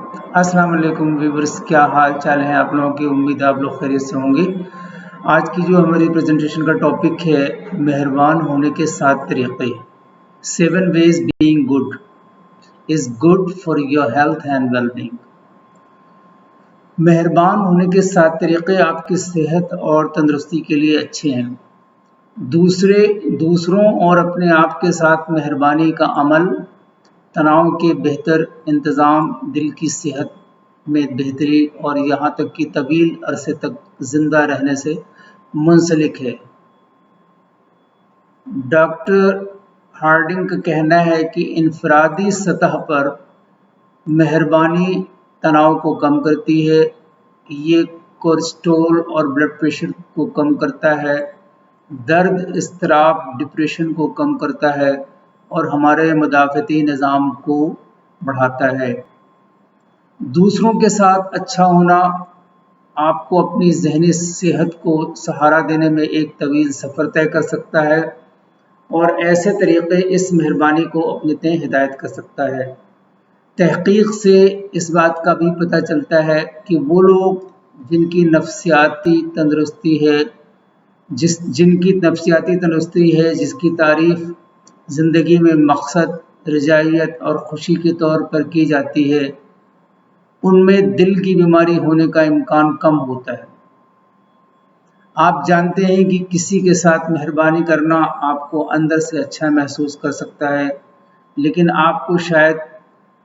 अस्सलाम वालेकुम व्यूवर्स, क्या हाल चाल है आप लोगों की। उम्मीद है आप लोग खैरियत से होंगे। आज की जो हमारी प्रेजेंटेशन का टॉपिक है, मेहरबान होने के 7 तरीक़े। 7 ways being good is good for your health and well-being। मेहरबान होने के 7 तरीक़े आपकी सेहत और तंदुरुस्ती के लिए अच्छे हैं। दूसरों और अपने आप के साथ मेहरबानी का अमल तनाव के बेहतर इंतज़ाम, दिल की सेहत में बेहतरी और यहाँ तक कि तवील अरसे तक ज़िंदा रहने से मुंसलिक है। डॉक्टर हार्डिंग का कहना है कि इनफरादी सतह पर मेहरबानी तनाव को कम करती है, ये कोलेस्ट्रॉल और ब्लड प्रेशर को कम करता है, दर्द, इज़्तिराब, डिप्रेशन को कम करता है और हमारे मदाफ़ती निज़ाम को बढ़ाता है। दूसरों के साथ अच्छा होना आपको अपनी ज़हनी सेहत को सहारा देने में एक तवील सफ़र तय कर सकता है और ऐसे तरीक़े इस मेहरबानी को अपने तय हिदायत कर सकता है। तहक़ीक़ से इस बात का भी पता चलता है कि वो लोग जिनकी नफ्सियाती तंदुरुस्ती है, जिसकी तारीफ़ ज़िंदगी में मकसद, रजाइयत और खुशी के तौर पर की जाती है, उनमें दिल की बीमारी होने का इम्कान कम होता है। आप जानते हैं कि किसी के साथ मेहरबानी करना आपको अंदर से अच्छा महसूस कर सकता है, लेकिन आपको शायद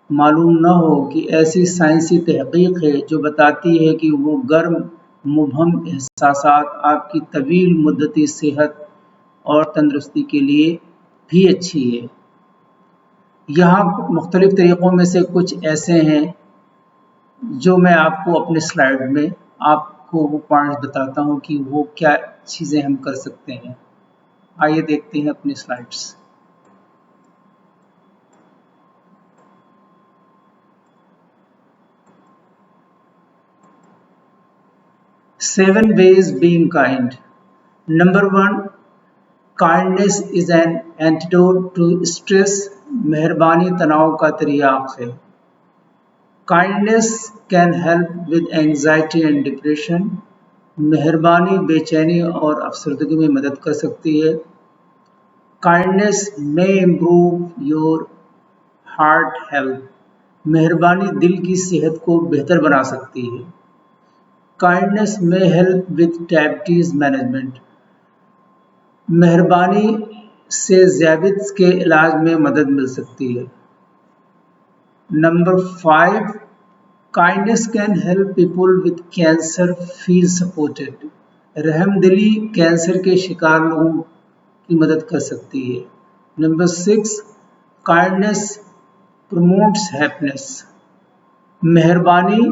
मालूम न हो कि ऐसी साइंसी तहक़ीक़ है जो बताती है कि वो गर्म, मुबहम एहसासात आपकी तवील मुद्दती सेहत और तंदुरुस्ती के लिए भी अच्छी है। यहाँ मुख्तलिफ़ तरीक़ों में से कुछ ऐसे हैं जो मैं आपको अपने स्लाइड में आपको वो पॉइंट्स बताता हूँ कि वो क्या चीज़ें हम कर सकते हैं। आइए देखते हैं अपनी slides. Seven ways being kind. Number 1, kindness is an antidote to stress. मेहरबानी तनाव का तिर्याक है। Kindness can help with anxiety and depression. मेहरबानी बेचैनी और अफसरदगी में मदद कर सकती है। Kindness may improve your heart health. मेहरबानी दिल की सेहत को बेहतर बना सकती है। Kindness may help with diabetes management. मेहरबानी से ज़ियादत के इलाज में मदद मिल सकती है। Number 5, kindness can help people with cancer feel supported. रहमदिली कैंसर के शिकार लोगों की मदद कर सकती है। Number 6, kindness promotes happiness. मेहरबानी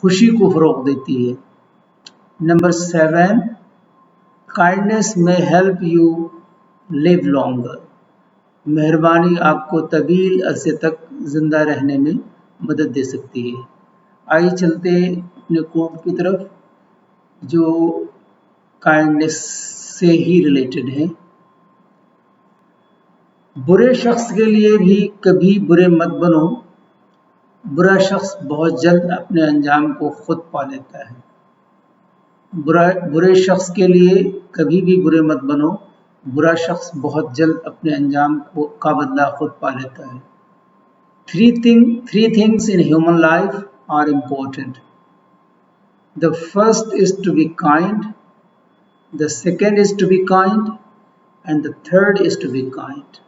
खुशी को फ़रोग़ देती है। Number 7, kindness may help you live longer. मेहरबानी आपको तवील अरसे तक ज़िंदा रहने में मदद दे सकती है। आइए चलते हैं अपने कोट की तरफ जो काइंडनेस से ही रिलेटेड है। बुरे शख्स के लिए भी कभी बुरे मत बनो। बुरा शख्स बहुत जल्द अपने अंजाम को खुद पा लेता है। बुरे शख्स के लिए कभी भी बुरे मत बनो। बुरा शख्स बहुत जल्द अपने अंजाम का बदला खुद पा लेता है। Three things in human life are important. The first is to be kind, the second is to be kind, and the third is to be kind.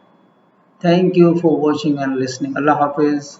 Thank you for watching and listening. Allah Hafiz.